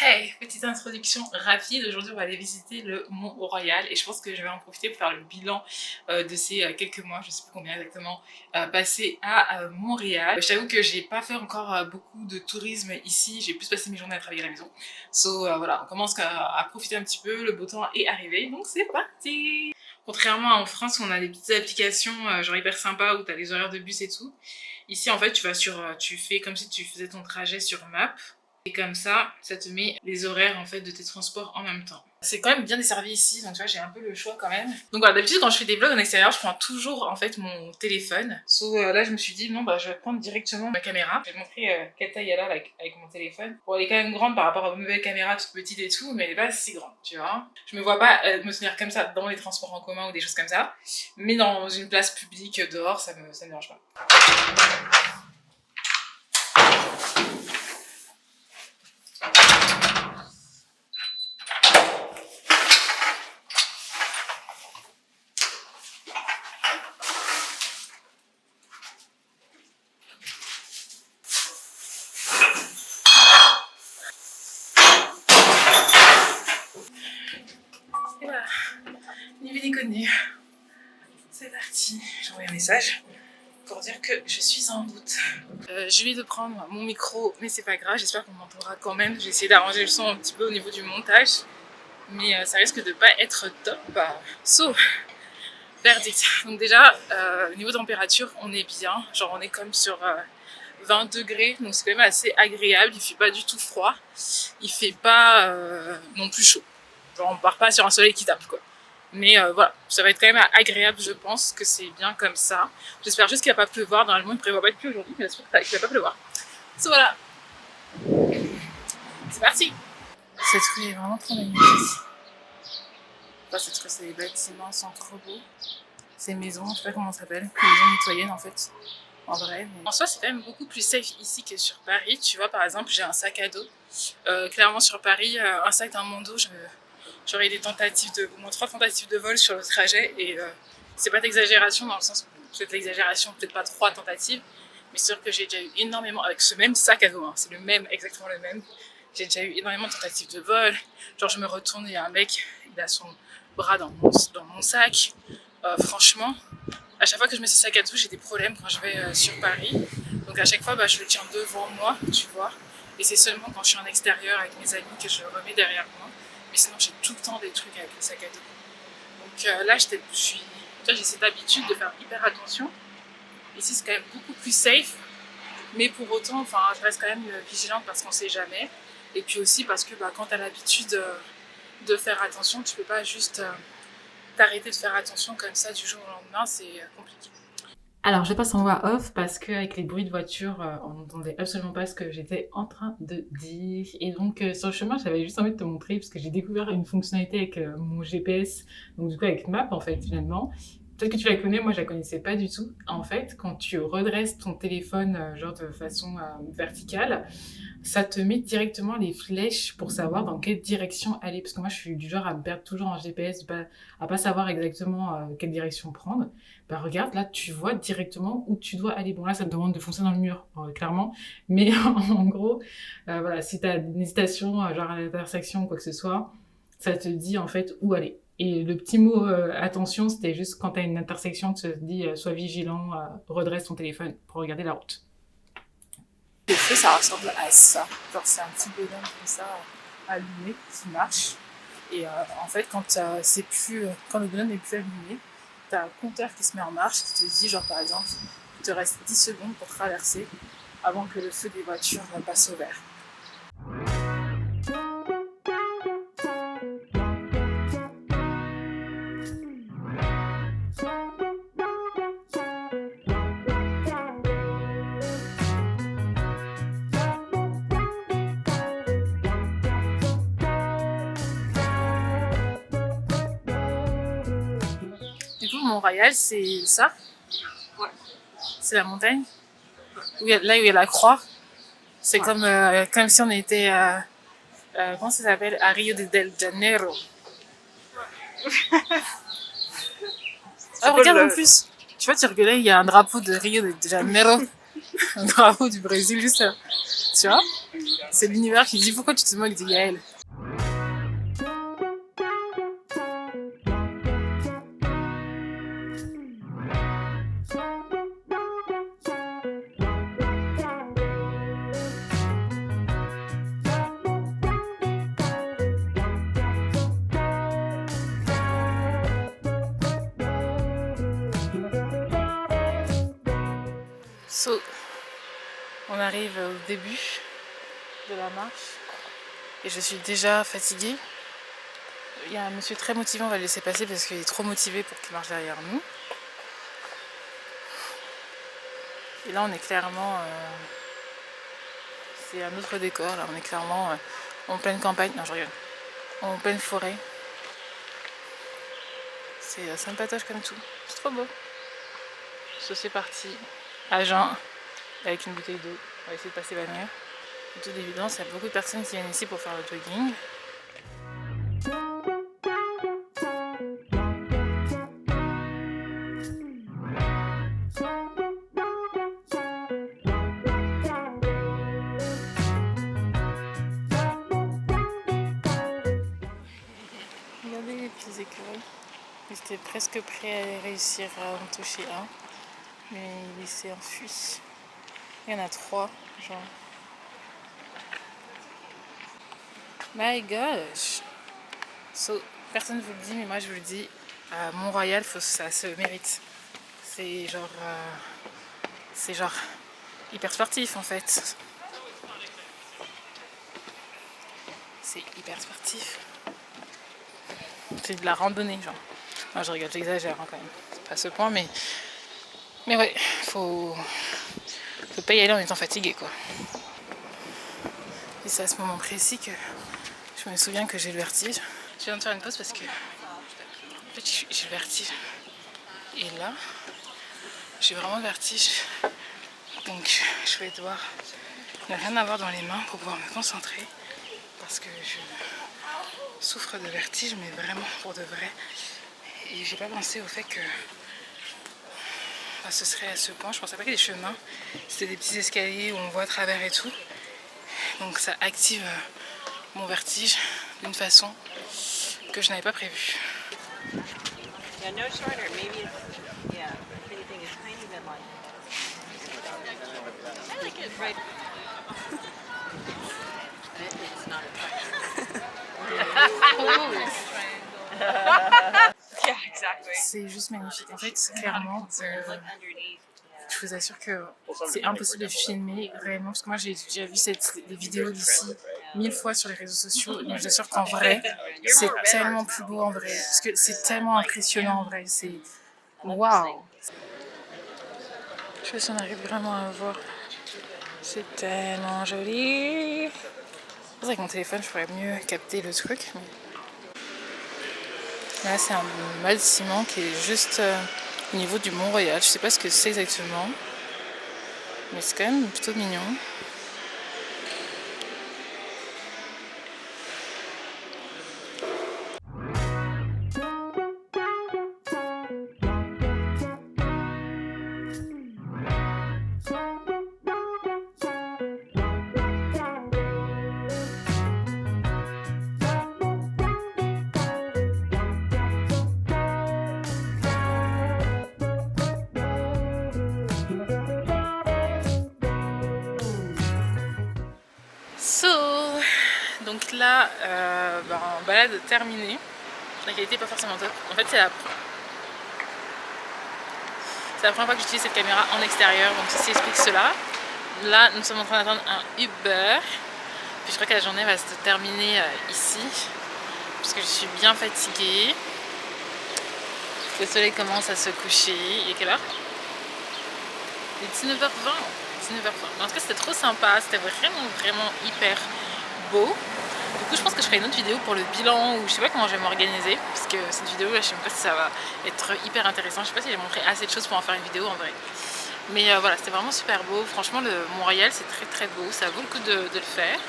Hey, petite introduction rapide. Aujourd'hui, on va aller visiter le Mont Royal et je pense que je vais en profiter pour faire le bilan de ces quelques mois, je sais plus combien exactement, passés à Montréal. Je t'avoue que j'ai pas fait encore beaucoup de tourisme ici, j'ai plus passé mes journées à travailler à la maison. Voilà, on commence à profiter un petit peu, le beau temps est arrivé, donc c'est parti! Contrairement en France où on a des petites applications genre hyper sympa où tu as les horaires de bus et tout, ici en fait tu fais comme si tu faisais ton trajet sur Maps. Et comme ça te met les horaires en fait de tes transports en même temps. C'est quand même bien desservi ici, donc tu vois, j'ai un peu le choix quand même. Donc voilà, d'habitude quand je fais des vlogs en extérieur, je prends toujours en fait mon téléphone. Là je me suis dit non bah je vais prendre directement ma caméra. Je vais te montrer quelle taille elle a avec mon téléphone. Bon, elle est quand même grande par rapport aux nouvelles caméras toute petite et tout, mais elle est pas si grande, tu vois. Je me vois pas me tenir comme ça dans les transports en commun ou des choses comme ça, mais dans une place publique dehors, ça me dérange pas. Et voilà, ni vu ni connu. C'est parti. J'ai envoyé un message pour dire que je suis en route. Je vais de prendre mon micro, mais c'est pas grave, j'espère qu'on m'entendra quand même. J'ai essayé d'arranger le son un petit peu au niveau du montage, mais ça risque de pas être top. Verdict. Donc déjà, au niveau température, on est bien. Genre on est comme sur 20 degrés, donc c'est quand même assez agréable. Il fait pas du tout froid, il fait pas non plus chaud. Genre on part pas sur un soleil qui tape quoi. Mais voilà, ça va être quand même agréable, je pense que c'est bien comme ça. J'espère juste qu'il va pas pleuvoir, normalement il ne prévoit pas de pluie aujourd'hui, mais j'espère qu'il va pas pleuvoir. Voilà, c'est parti. Cette rue est vraiment trop magnifique. Enfin, cette rue, c'est les bâtiments sont trop beaux. Ces maisons, je sais pas comment ça s'appelle, les maisons mitoyennes en fait. En vrai, mais... En soi, c'est quand même beaucoup plus safe ici que sur Paris. Tu vois, par exemple, j'ai un sac à dos. Clairement, sur Paris, un sac dans mon dos, j'aurais eu au moins 3 tentatives de vol sur le trajet. Et c'est pas d'exagération dans le sens où c'est de l'exagération, peut-être pas 3 tentatives. Mais c'est sûr que j'ai déjà eu énormément, avec ce même sac à dos, hein, c'est le même, exactement le même. J'ai déjà eu énormément de tentatives de vol. Genre, je me retourne, il y a un mec, il a son bras dans mon sac. Franchement, à chaque fois que je mets ce sac à dos, j'ai des problèmes quand je vais sur Paris. Donc à chaque fois, je le tiens devant moi, tu vois. Et c'est seulement quand je suis en extérieur avec mes amis que je le remets derrière moi. Mais sinon, j'ai tout le temps des trucs avec le sac à dos. Donc là, j'ai cette habitude de faire hyper attention. Ici, c'est quand même beaucoup plus safe. Mais pour autant, je reste quand même vigilante parce qu'on sait jamais. Et puis aussi parce que quand tu as l'habitude de faire attention, tu peux pas juste... t'arrêter de faire attention comme ça du jour au lendemain, c'est compliqué. Alors je passe en voix off parce qu'avec les bruits de voiture, on n'entendait absolument pas ce que j'étais en train de dire. Et donc sur le chemin, j'avais juste envie de te montrer parce que j'ai découvert une fonctionnalité avec mon GPS, donc du coup avec Map en fait finalement. Peut-être que tu la connais, moi je la connaissais pas du tout. En fait, quand tu redresses ton téléphone genre de façon verticale, ça te met directement les flèches pour savoir dans quelle direction aller. Parce que moi, je suis du genre à me perdre toujours en GPS, à pas savoir exactement quelle direction prendre. Regarde, là, tu vois directement où tu dois aller. Bon, là, ça te demande de foncer dans le mur, clairement. Mais en gros, voilà, si tu as une hésitation, genre à l'intersection ou quoi que ce soit, ça te dit en fait où aller. Et le petit mot attention, c'était juste quand tu as une intersection, tu te dis sois vigilant, redresse ton téléphone pour regarder la route. Le feu, ça ressemble à ça. Genre, c'est un petit bonhomme comme ça, allumé, qui marche. Et en fait, quand le bonhomme n'est plus allumé, t'as un compteur qui se met en marche qui te dit, genre par exemple, il te reste 10 secondes pour traverser avant que le feu des voitures passe au vert. Du coup, Mont-Royal, c'est ça? Ouais. C'est la montagne? Là où il y a la croix. C'est ouais. Comme si on était, comment ça s'appelle? À Rio de Janeiro. Ouais. Ah, regarde en plus. Tu vois, tu rigolais, il y a un drapeau de Rio de Janeiro. un drapeau du Brésil juste là. Tu vois? C'est l'univers qui dit pourquoi tu te moques de Yael. So, on arrive au début de la marche et je suis déjà fatiguée. Il y a un monsieur très motivé, on va le laisser passer parce qu'il est trop motivé pour qu'il marche derrière nous. Et là on est clairement... c'est un autre décor, là on est clairement en pleine campagne, non je rigole, en pleine forêt. C'est sympatoche comme tout, c'est trop beau. So, c'est parti, à jeun, avec une bouteille d'eau, on va essayer de passer la mer. De toute évidence, il y a beaucoup de personnes qui viennent ici pour faire le jogging. Regardez les petits écureuils. Ils étaient presque prêts à réussir à en toucher un, mais il s'est enfui. Il y en a 3, genre. My gosh! So, personne ne vous le dit, mais moi je vous le dis, à Mont-Royal, ça se mérite. C'est genre hyper sportif en fait. C'est hyper sportif. C'est de la randonnée, genre. Non, je rigole, j'exagère hein, quand même. C'est pas à ce point, mais ouais, faut pas y aller en étant fatigué, quoi. Et c'est à ce moment précis que je me souviens que j'ai le vertige. Je viens de faire une pause parce que en fait, j'ai le vertige. Et là, j'ai vraiment le vertige. Donc, je vais devoir ne rien avoir dans les mains pour pouvoir me concentrer. Parce que je souffre de vertige, mais vraiment pour de vrai. Et j'ai pas pensé au fait que ce serait à ce point. Je pensais pas qu'il y ait des chemins. C'était des petits escaliers où on voit à travers et tout. Donc ça active mon vertige d'une façon que je n'avais pas prévue. C'est juste magnifique. En fait, clairement, je vous assure que c'est impossible de filmer réellement, parce que moi j'ai déjà vu des vidéos d'ici 1000 fois sur les réseaux sociaux, mais je vous assure qu'en vrai, c'est tellement plus beau en vrai, parce que c'est tellement impressionnant en vrai, c'est waouh! Je sais pas si on arrive vraiment à voir, c'est tellement joli. C'est vrai que mon téléphone, je pourrais mieux capter le truc. Mais là, c'est un bâtiment qui est juste au niveau du Mont-Royal. Je sais pas ce que c'est exactement, mais c'est quand même plutôt mignon. Donc là, balade terminée. La qualité n'est pas forcément top. En fait, c'est la première fois que j'utilise cette caméra en extérieur, donc ceci explique cela. Là, nous sommes en train d'attendre un Uber. Puis je crois que la journée va se terminer ici, parce que je suis bien fatiguée. Le soleil commence à se coucher. Il est quelle heure? Il est 19h20. 19h20. Mais en tout cas, c'était trop sympa. C'était vraiment hyper beau. Du coup, je pense que je ferai une autre vidéo pour le bilan, ou je sais pas comment je vais m'organiser, parce que cette vidéo là, je sais même pas si ça va être hyper intéressant. Je sais pas si j'ai montré assez de choses pour en faire une vidéo en vrai. Mais voilà, c'était vraiment super beau. Franchement, le Mont-Royal, c'est très beau. Ça vaut le coup de le faire.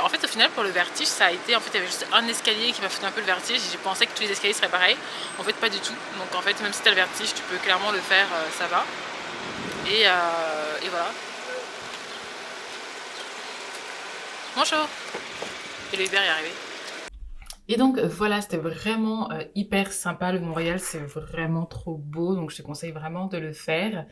En fait, au final, pour le vertige, ça a été, en fait, il y avait juste un escalier qui m'a foutu un peu le vertige. J'ai pensé que tous les escaliers seraient pareils. En fait, pas du tout. Donc, en fait, même si tu as le vertige, tu peux clairement le faire, ça va. et voilà. Bonjour. Et le Uber est arrivé. Et donc voilà, c'était vraiment hyper sympa. Le Montréal, c'est vraiment trop beau. Donc je te conseille vraiment de le faire.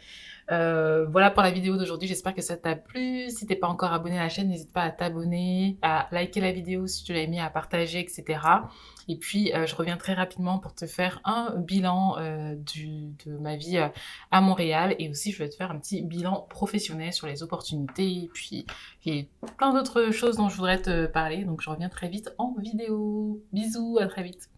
Voilà pour la vidéo d'aujourd'hui, j'espère que ça t'a plu. Si t'es pas encore abonné à la chaîne, n'hésite pas à t'abonner, à liker la vidéo si tu l'as aimé, à partager, etc. Et puis, je reviens très rapidement pour te faire un bilan de ma vie à Montréal. Et aussi, je vais te faire un petit bilan professionnel sur les opportunités. Et puis, il y a plein d'autres choses dont je voudrais te parler. Donc, je reviens très vite en vidéo. Bisous, à très vite.